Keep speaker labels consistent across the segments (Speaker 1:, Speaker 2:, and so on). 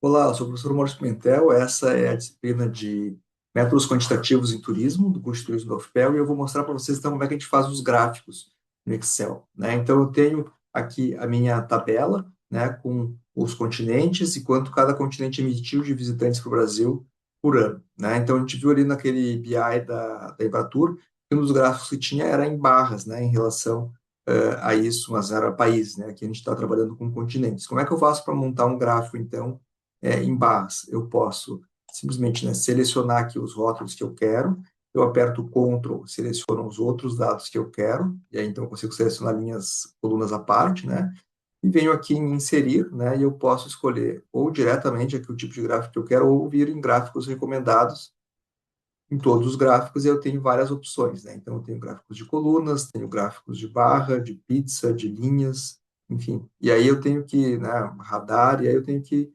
Speaker 1: Olá, eu sou o professor Maurício Pimentel. Essa é a disciplina de métodos quantitativos em turismo, do curso de turismo da UFPEL, e eu vou mostrar para vocês então como é que a gente faz os gráficos no Excel, né? Então eu tenho aqui a minha tabela, né, com os continentes e quanto cada continente emitiu de visitantes para o Brasil por ano, né? Então a gente viu ali naquele BI da Embratur que um dos gráficos que tinha era em barras, né, em relação a isso, mas era país, né? Aqui a gente está trabalhando com continentes. Como é que eu faço para montar um gráfico então? Em barras. Eu posso simplesmente, né, selecionar aqui os rótulos que eu quero, eu aperto Ctrl, seleciono os outros dados que eu quero, e aí então eu consigo selecionar linhas, colunas à parte, né? E venho aqui em inserir, né? E eu posso escolher ou diretamente aqui o tipo de gráfico que eu quero, ou vir em gráficos recomendados em todos os gráficos, e eu tenho várias opções, né? Então eu tenho gráficos de colunas, tenho gráficos de barra, de pizza, de linhas, enfim. E aí eu tenho que, né, radar, e aí eu tenho que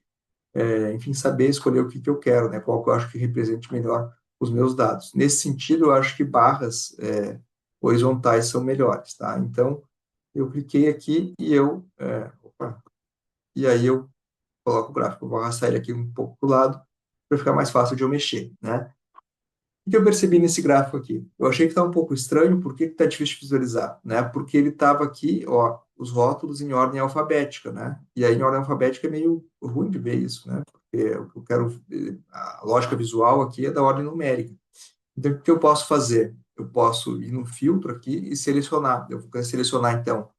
Speaker 1: enfim, saber escolher o que que eu quero, né? Qual que eu acho que represente melhor os meus dados. Nesse sentido, eu acho que barras horizontais são melhores, tá? Então, eu cliquei aqui e e aí eu coloco o gráfico. Eu vou arrastar ele aqui um pouco para o lado para ficar mais fácil de eu mexer, né? O que eu percebi nesse gráfico aqui? Eu achei que está um pouco estranho, por que está difícil de visualizar? Né? Porque ele estava aqui, ó, os rótulos em ordem alfabética, né? E aí em ordem alfabética é meio ruim de ver isso, né? Porque eu quero, a lógica visual aqui é da ordem numérica. Então, o que eu posso fazer? Eu posso ir no filtro aqui e selecionar. Eu vou selecionar, então,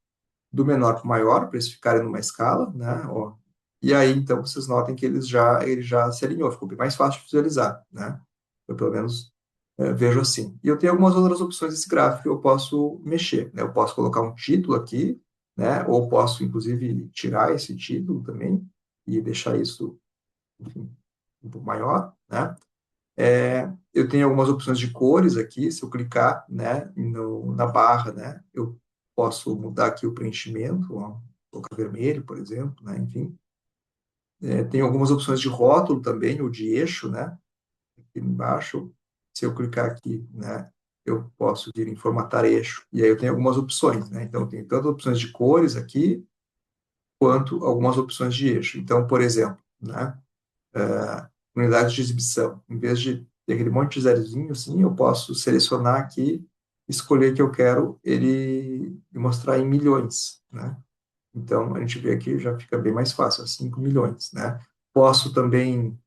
Speaker 1: do menor para o maior, para eles ficarem numa escala, né? Ó. E aí, então, vocês notem que ele já se alinhou, ficou bem mais fácil de visualizar, né? Eu, pelo menos, vejo assim. E eu tenho algumas outras opções desse gráfico que eu posso mexer, né? Eu posso colocar um título aqui, né? Ou posso, inclusive, tirar esse título também e deixar isso, enfim, um pouco maior, né? Eu tenho algumas opções de cores aqui, se eu clicar, né, na barra, né, eu posso mudar aqui o preenchimento, ó, colocar vermelho, por exemplo, né, enfim. Tem algumas opções de rótulo também, ou de eixo, né, aqui embaixo. Se eu clicar aqui, né, eu posso vir em formatar eixo, e aí eu tenho algumas opções, né, então eu tenho tanto opções de cores aqui, quanto algumas opções de eixo. Então, por exemplo, né, unidades de exibição. Em vez de ter aquele monte de zerozinho, assim, eu posso selecionar aqui, escolher que eu quero ele me mostrar em milhões, né? Então, a gente vê aqui, já fica bem mais fácil, 5 milhões, né? Posso também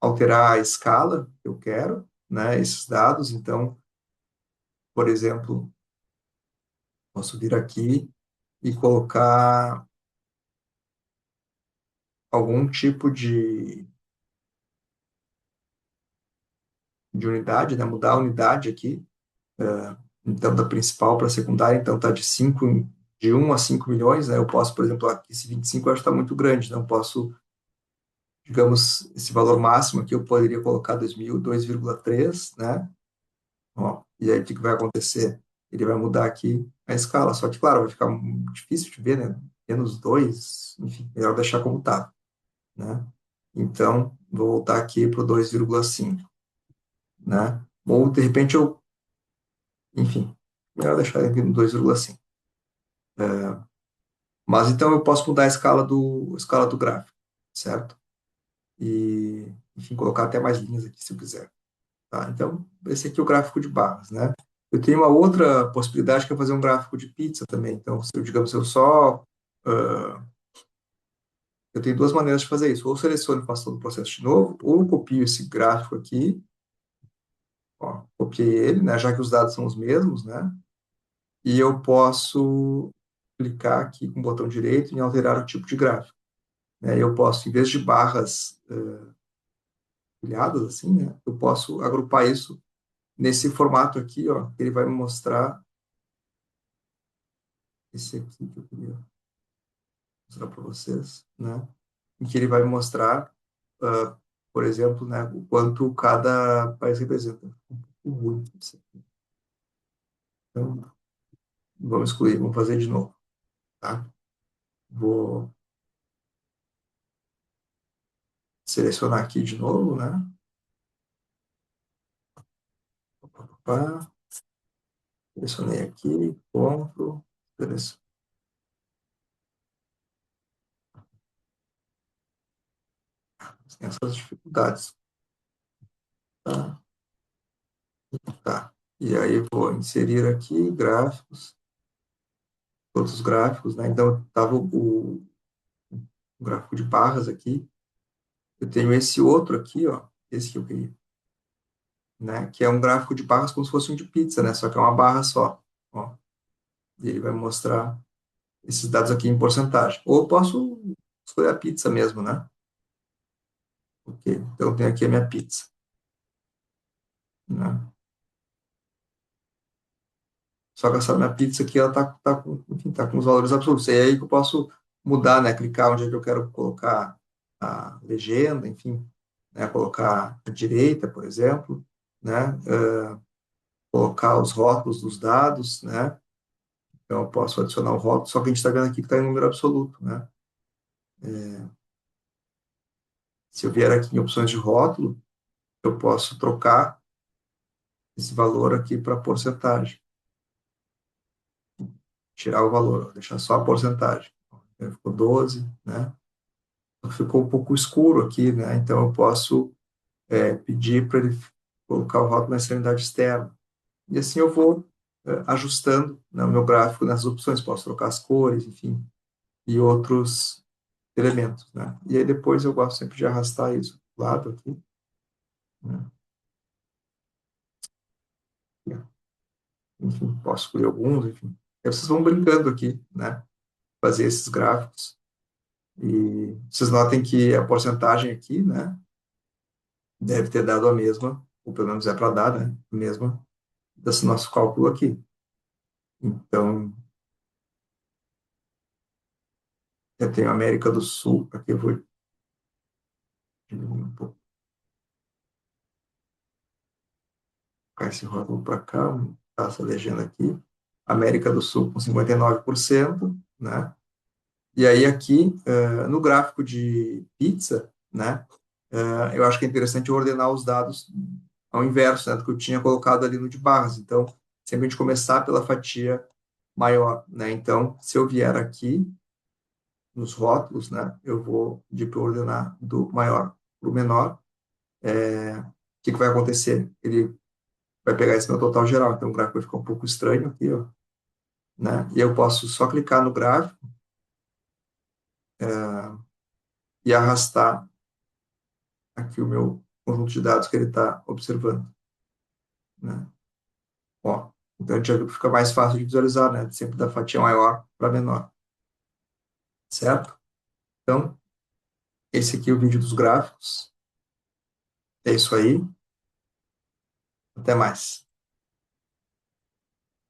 Speaker 1: alterar a escala que eu quero, né? Esses dados, então, por exemplo, posso vir aqui e colocar algum tipo de unidade, né? Mudar a unidade aqui, então da principal para a secundária, então está de 1 a 5 milhões, né? Eu posso, por exemplo, aqui esse 25 eu acho que está muito grande, não posso, digamos, esse valor máximo aqui eu poderia colocar 2.002,3, né? Ó, e aí o que que vai acontecer? Ele vai mudar aqui a escala, só que, claro, vai ficar difícil de ver, né? -2, enfim, melhor deixar como está, né? Então, vou voltar aqui para o 2,5, né? Ou, de repente, enfim, melhor deixar aqui no 2,5. Mas então eu posso mudar a escala do gráfico, certo? E, enfim, colocar até mais linhas aqui se eu quiser. Tá? Então, esse aqui é o gráfico de barras, né? Eu tenho uma outra possibilidade que é fazer um gráfico de pizza também. Então, se eu, digamos, eu tenho duas maneiras de fazer isso. Ou seleciono e faço todo o processo de novo, ou eu copio esse gráfico aqui, ó, copiei ele, né? Já que os dados são os mesmos, né? E eu posso clicar aqui com o botão direito em alterar o tipo de gráfico, né? Eu posso, em vez de barras pilhadas, assim, né? Eu posso agrupar isso nesse formato aqui, ó. Ele vai me mostrar esse aqui que eu queria mostrar para vocês, né? Em que ele vai me mostrar, por exemplo, né, o quanto cada país representa. Um pouco ruim isso aqui. Então, vamos excluir, vamos fazer de novo, tá? Vou selecionar aqui de novo, né? Opa, selecionei aqui, compro, essas dificuldades. Tá, tá. E aí vou inserir aqui gráficos, outros gráficos, né? Então, estava o gráfico de barras aqui. Eu tenho esse outro aqui, ó, esse que eu queria, né? Que é um gráfico de barras como se fosse um de pizza, né? Só que é uma barra só, ó. E ele vai mostrar esses dados aqui em porcentagem. Ou eu posso escolher a pizza mesmo, né? Ok, então tem aqui a minha pizza, né? Só que essa minha pizza aqui, ela enfim, tá com os valores absolutos. E é aí que eu posso mudar, né? Clicar onde é que eu quero colocar a legenda, enfim, né? Colocar a direita, por exemplo, né? Colocar os rótulos dos dados, né? Então, eu posso adicionar o rótulo, só que a gente está vendo aqui que está em número absoluto, né? Se eu vier aqui em opções de rótulo, eu posso trocar esse valor aqui para porcentagem, tirar o valor, deixar só a porcentagem. Então, ficou 12, né? Ficou um pouco escuro aqui, né? Então eu posso pedir para ele colocar o rótulo na extremidade externa. E assim eu vou ajustando, né, o meu gráfico nessas opções. Posso trocar as cores, enfim, e outros elementos, né? E aí depois eu gosto sempre de arrastar isso do lado aqui, né? Enfim, posso escolher alguns, enfim. Aí vocês vão brincando aqui, né? Fazer esses gráficos. E vocês notem que a porcentagem aqui, né? Deve ter dado a mesma, ou pelo menos é para dar, né? A mesma desse nosso cálculo aqui. Então, eu tenho América do Sul, aqui eu vou diminuir um pouco, colocar esse rótulo para cá, tá essa legenda aqui. América do Sul com 59%, né? E aí aqui, no gráfico de pizza, né? Eu acho que é interessante ordenar os dados ao inverso, né, do que eu tinha colocado ali no de barras. Então, sempre a gente começar pela fatia maior, né? Então, se eu vier aqui nos rótulos, né, eu vou pedir para ordenar do maior para o menor. O que vai acontecer? Ele vai pegar esse meu total geral, então o gráfico vai ficar um pouco estranho aqui, ó, né? E eu posso só clicar no gráfico e arrastar aqui o meu conjunto de dados que ele está observando, né? Ó, então a gente já viu que fica mais fácil de visualizar, né? Sempre da fatia maior para menor, certo? Então, esse aqui é o vídeo dos gráficos. É isso aí. Até mais.